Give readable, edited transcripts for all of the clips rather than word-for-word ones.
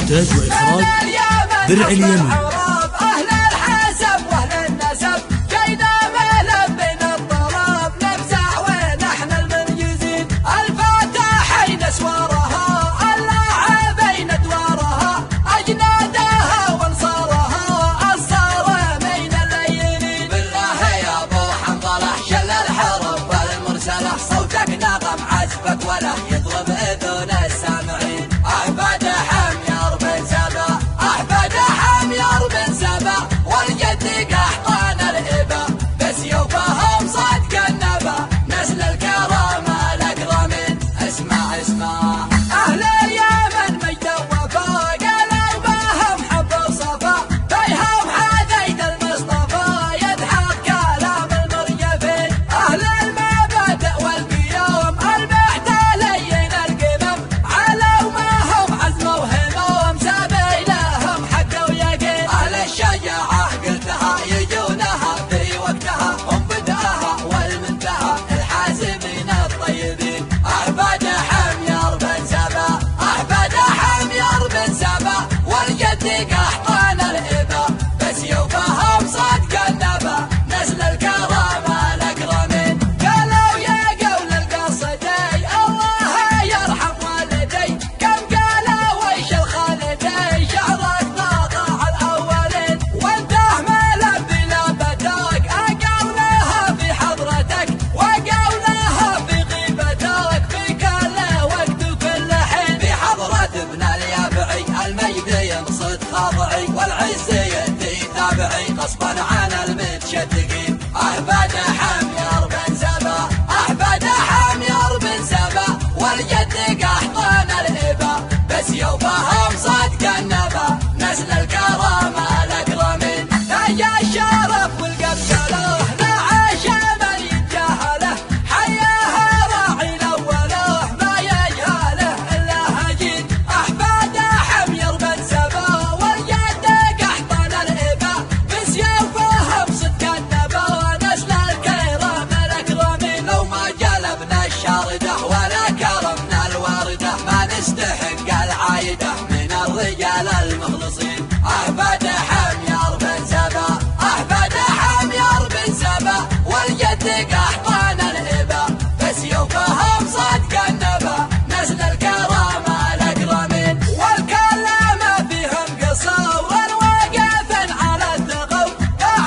إنتاج وإخراج درع اليمن. أهل الحسب وأهل النسب جينا ملبين الطرب نفزع ونحن المنجزين الفاتحين أسوارها اللاعبين أدوارها أجنادها وانصارها الصارمين الليلين. بالله يا أبو حنظلة شل الحرب والمرسلة صوتك نغم عزفك ولا يضرب أذن السامعين. أحفاد حمير بن سبا أحفاد حمير بن سبا والجد قحطان الإبا بسيوفهم صدق النبا نسل الكرامة الأكرمين. اسمع اسمع أهل اليمن مجد وفا قالوا بهم حب وصفا بيهم حديد المصطفى يضحك كلام المرجفين. أهل المبادئ والقيوم المحتلين القمم علوا ما هم عزم وهموم سبيلهم حق ويقين. أهل الشجاعة قلتها يجونها في وقتها هم بدأها والمنتهى الحاسبين الطيبين. أحفاد حمير بن سبا أحفاد حمير بن سبا والجد قحطان الإبا بسيوفهم صدق النبا نسل الكرامة الأكرمين. قالوا يا قول القصدي الله يرحم والدي كم قالوا ويش الخالدي شعرك ضاقع الأولين وانته ملبي لبتك أقولها في حضرتك وقولها في غيبتك في كل وقت وكل حين. في حضرة ابن اليافعي المجد ينصت خاضعي والعز يأتي تابعي غصبا عن المتشدقين. أحفاد حمير بن سبا أحفاد حمير بن سبا والجد قحطان الإبا بسيوفهم صدق النبا نسل الكرامة الأكرمين. تاج الشرف والقبقله لا عاش من يتجاهله حياها راعي الأوله ما يجهله إلا هجين. أحفاد حمير بن سبا والجد قحطان الإبا بسيوفهم صدق النبا نسل الكرامة الأكرمين. لو ما جلبنا الشاردة ولا كرمنا الواردة ما نستحق العايدة من الرجال المخلصين. أحفاد حمير بن سبا أحفاد حمير بن سبا والجد قحطان الإبا بسيوفهم صدق النبا نسل الكرامة الأكرمين. والكلام فيهم قصور واقف على الثغور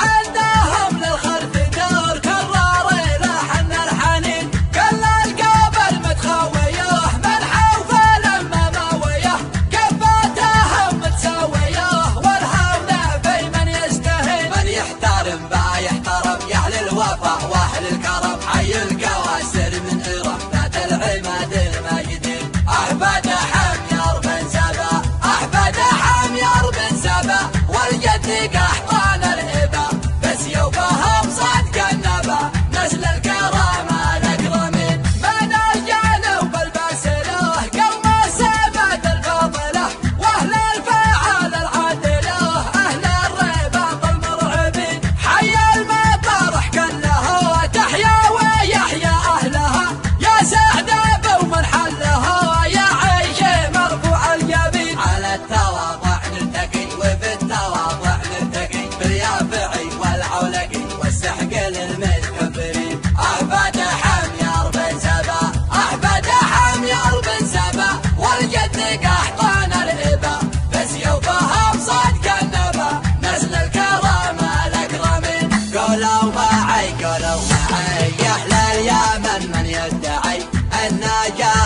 عندهم للخلف دور كرار لحن الحنين. كل القبل متخويه من حوف لما ماويه كفاتهم متساويه والهون في من يستهين. من يحترم با يحترم يا أهل الوفا وأهل الكرم حي القواسر من إرم ذات العماد الماجدين. أحفاد حمير بن سبا أحفاد حمير بن سبا والجد قحطان الإبا بسيوفهم صدق النبا نسل الكرامة الأكرمين. من الجانب الباسله قوم سبت الفاضله واهل الفعال العادله اهل الرباط المرعبين. حيا المطارح كلها تحيا ويحيا اهلها يا سعد بومن حلها يا عيش مرفوع الجبين. على التواضع نلتقي وفي التواضع نلتقي باليافعي والعولقي والسحق للمتكبرين. أحفاد حمير بن سبا أحفاد حمير بن سبا والجد قحطان الإبا بسيوفهم صدق النبا نسل الكرامة الأكرمين. قولوا معي قولوا معي يا أهل اليمن من يدعي النجاة